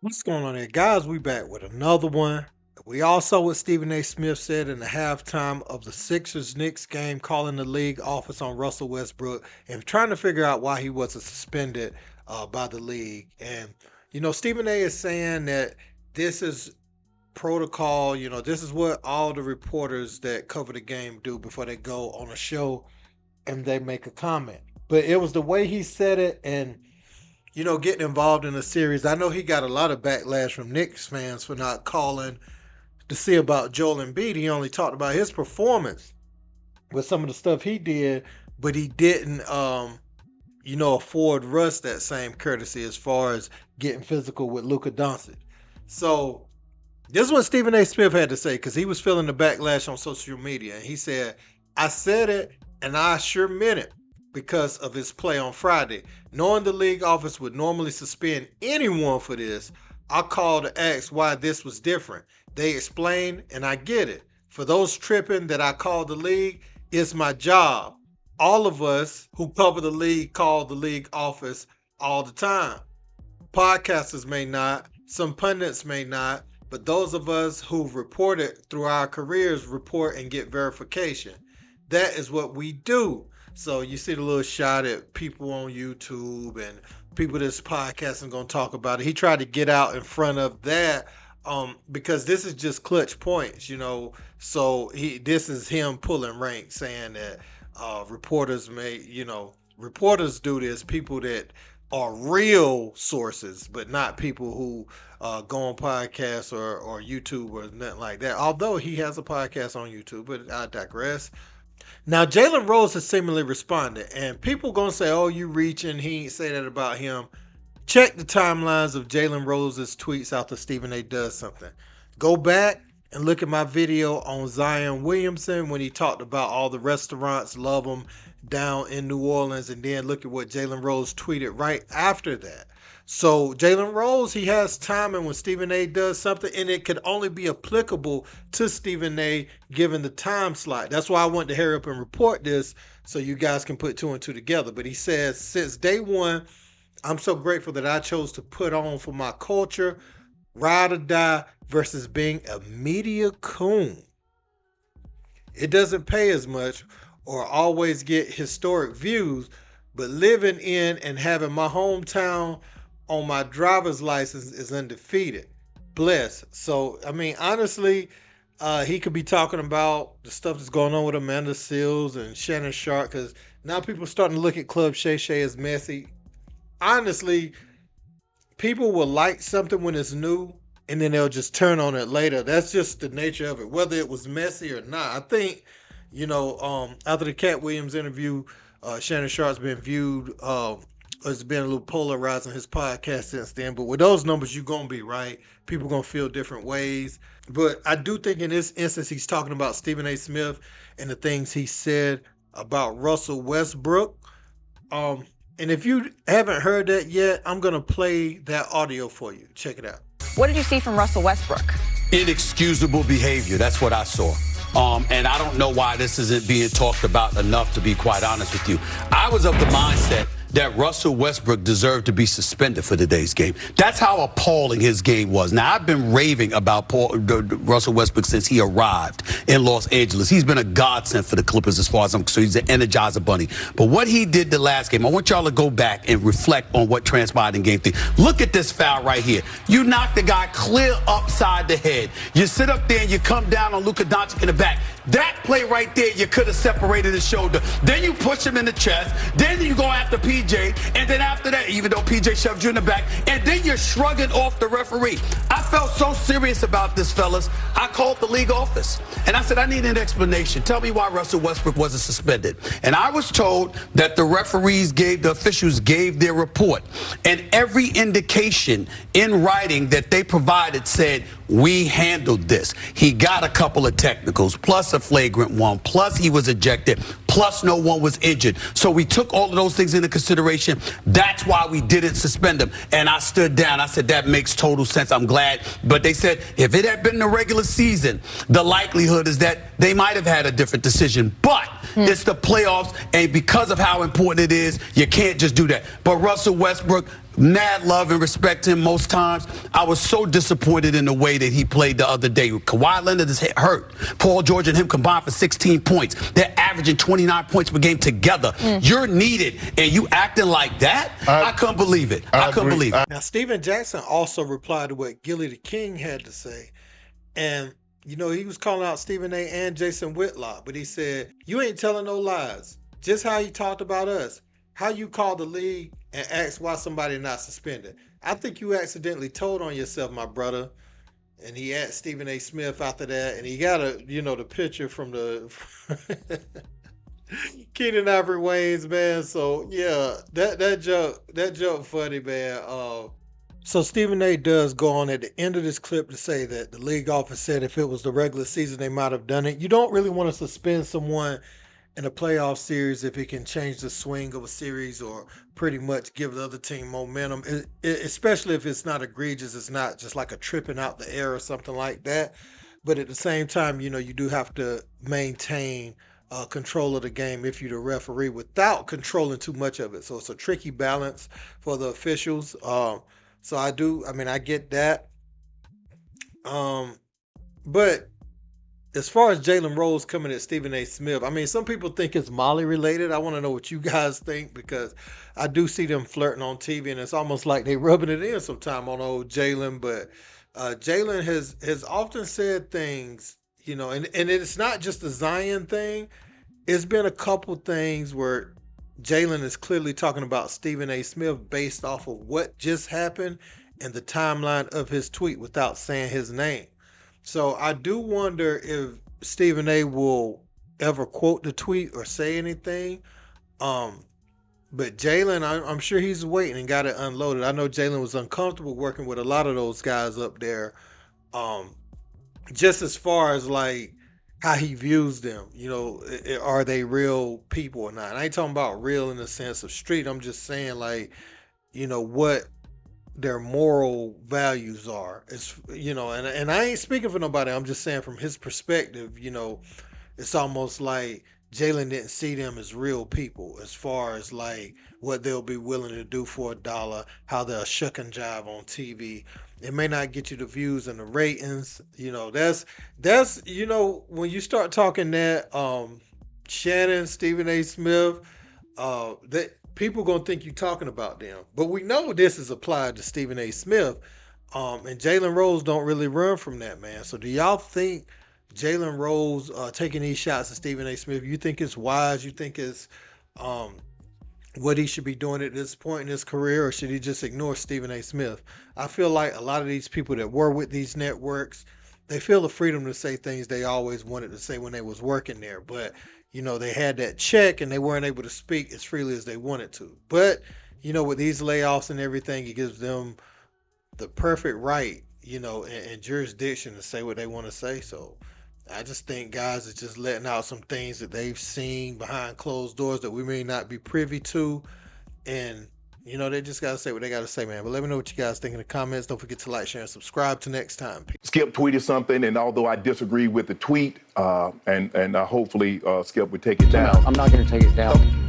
What's going on there, guys? We back with another one. We all saw what Stephen A. Smith said in the halftime of the Sixers-Knicks game, calling the league office on Russell Westbrook and trying to figure out why he wasn't suspended by the league. And Stephen A. is saying that this is protocol. This is what all the reporters that cover the game do before they go on a show and they make a comment. But it was the way he said it, and getting involved in a series. I know he got a lot of backlash from Knicks fans for not calling to see about Joel Embiid. He only talked about his performance with some of the stuff he did, but he didn't, afford Russ that same courtesy as far as getting physical with Luka Doncic. So this is what Stephen A. Smith had to say, because he was feeling the backlash on social media. And he said, "I said it, and I sure meant it, because of his play on Friday. Knowing the league office would normally suspend anyone for this, I called to ask why this was different. They explained, and I get it. For those tripping that I called the league, it's my job. All of us who cover the league call the league office all the time. Podcasters may not, some pundits may not, but those of us who've reported through our careers report and get verification. That is what we do." So you see the little shot at people on YouTube and people this podcast is going to talk about it. He tried to get out in front of that because this is just clutch points, So this is him pulling rank, saying that reporters reporters do this, people that are real sources, but not people who go on podcasts or YouTube or nothing like that. Although he has a podcast on YouTube, but I digress. Now, Jalen Rose has seemingly responded, and people going to say, "Oh, you reaching, he ain't say that about him." Check the timelines of Jalen Rose's tweets after Stephen A. does something. Go back and look at my video on Zion Williamson when he talked about all the restaurants love him down in New Orleans, and then look at what Jalen Rose tweeted right after that. So Jalen Rose, he has timing when Stephen A. does something, and it could only be applicable to Stephen A. given the time slot. That's why I wanted to hurry up and report this so you guys can put two and two together. But he says, "Since day one, I'm so grateful that I chose to put on for my culture, ride or die versus being a media coon. It doesn't pay as much or always get historic views, but living in and having my hometown on my driver's license is undefeated. Blessed." So, honestly, he could be talking about the stuff that's going on with Amanda Seales and Shannon Sharp, because now people are starting to look at Club Shay Shay as messy. Honestly, people will like something when it's new, and then they'll just turn on it later. That's just the nature of it, whether it was messy or not. I think, after the Cat Williams interview, Shannon Sharp's been viewed it's been a little polarizing his podcast since then. But with those numbers, you're going to be right. People going to feel different ways. But I do think in this instance, he's talking about Stephen A. Smith and the things he said about Russell Westbrook. And if you haven't heard that yet, I'm going to play that audio for you. Check it out. What did you see from Russell Westbrook? Inexcusable behavior. That's what I saw. And I don't know why this isn't being talked about enough, to be quite honest with you. I was of the mindset that Russell Westbrook deserved to be suspended for today's game. That's how appalling his game was. Now, I've been raving about Russell Westbrook since he arrived in Los Angeles. He's been a godsend for the Clippers as far as I'm concerned. He's an energizer bunny. But what he did the last game, I want y'all to go back and reflect on what transpired in game 3. Look at this foul right here. You knock the guy clear upside the head. You sit up there and you come down on Luka Doncic in the back. That play right there, you could have separated his shoulder. Then you push him in the chest. Then you go after PJ. And then after that, even though PJ shoved you in the back, and then you're shrugging off the referee. I felt so serious about this, fellas. I called the league office. And I said, I need an explanation. Tell me why Russell Westbrook wasn't suspended. And I was told that the the officials gave their report. And every indication in writing that they provided said, we handled this. He got a couple of technicals, plus a flagrant one, plus he was ejected, plus no one was injured. So we took all of those things into consideration. That's why we didn't suspend him. And I stood down. I said, that makes total sense. I'm glad. But they said, if it had been the regular season, the likelihood is that they might have had a different decision. But it's the playoffs, and because of how important it is, you can't just do that. But Russell Westbrook, mad love and respect to him most times. I was so disappointed in the way that he played the other day. Kawhi Leonard is hurt. Paul George and him combined for 16 points. They're averaging 29 points per game together. You're needed, and you acting like that? I couldn't believe it. I couldn't believe it. Now, Steven Jackson also replied to what Gilly the King had to say. And, you know, he was calling out Stephen A. and Jason Whitlock, but he said, you ain't telling no lies. Just how you talked about us. How you called the league and asked why somebody not suspended. I think you accidentally told on yourself, my brother. And he asked Stephen A. Smith after that, and he got the picture from the Keenan Ivory Wayans, man. So yeah, that joke funny, man. So Stephen A. does go on at the end of this clip to say that the league office said if it was the regular season, they might have done it. You don't really want to suspend someone in a playoff series if it can change the swing of a series or pretty much give the other team momentum, especially if it's not egregious. It's not just like a tripping out the air or something like that. But at the same time, you know, you do have to maintain control of the game if you're the referee without controlling too much of it. So it's a tricky balance for the officials. So I get that. But as far as Jalen Rose coming at Stephen A. Smith, I mean, some people think it's Molly related. I want to know what you guys think, because I do see them flirting on TV, and it's almost like they rubbing it in sometime on old Jalen. But Jalen has often said things, you know, and it's not just the Zion thing. It's been a couple things where Jalen is clearly talking about Stephen A. Smith based off of what just happened and the timeline of his tweet without saying his name. So I do wonder if Stephen A. will ever quote the tweet or say anything. But Jalen, I'm sure he's waiting and got it unloaded. I know Jalen was uncomfortable working with a lot of those guys up there. Just as far as like how he views them, you know, are they real people or not? And I ain't talking about real in the sense of street. I'm just saying, like, you know, what their moral values are. It's, you know, and I ain't speaking for nobody. I'm just saying from his perspective, you know, it's almost like Jalen didn't see them as real people as far as like what they'll be willing to do for $1, how they'll shuck and jive on TV. It may not get you the views and the ratings. You know, that's you know, when you start talking that Shannon, Stephen A. Smith, that people gonna think you're talking about them. But we know this is applied to Stephen A. Smith. And Jalen Rose don't really run from that, man. So do y'all think Jalen Rose taking these shots at Stephen A. Smith, you think it's wise? You think it's what he should be doing at this point in his career, or should he just ignore Stephen A. Smith? I feel like a lot of these people that were with these networks, they feel the freedom to say things they always wanted to say when they was working there. But, you know, they had that check and they weren't able to speak as freely as they wanted to. But, you know, with these layoffs and everything, it gives them the perfect right, you know, and jurisdiction to say what they want to say. So I just think guys are just letting out some things that they've seen behind closed doors that we may not be privy to. And, you know, they just got to say what they got to say, man. But let me know what you guys think in the comments. Don't forget to like, share, and subscribe. Till next time. Skip tweeted something, and although I disagree with the tweet, and hopefully Skip would take it down. I'm not going to take it down.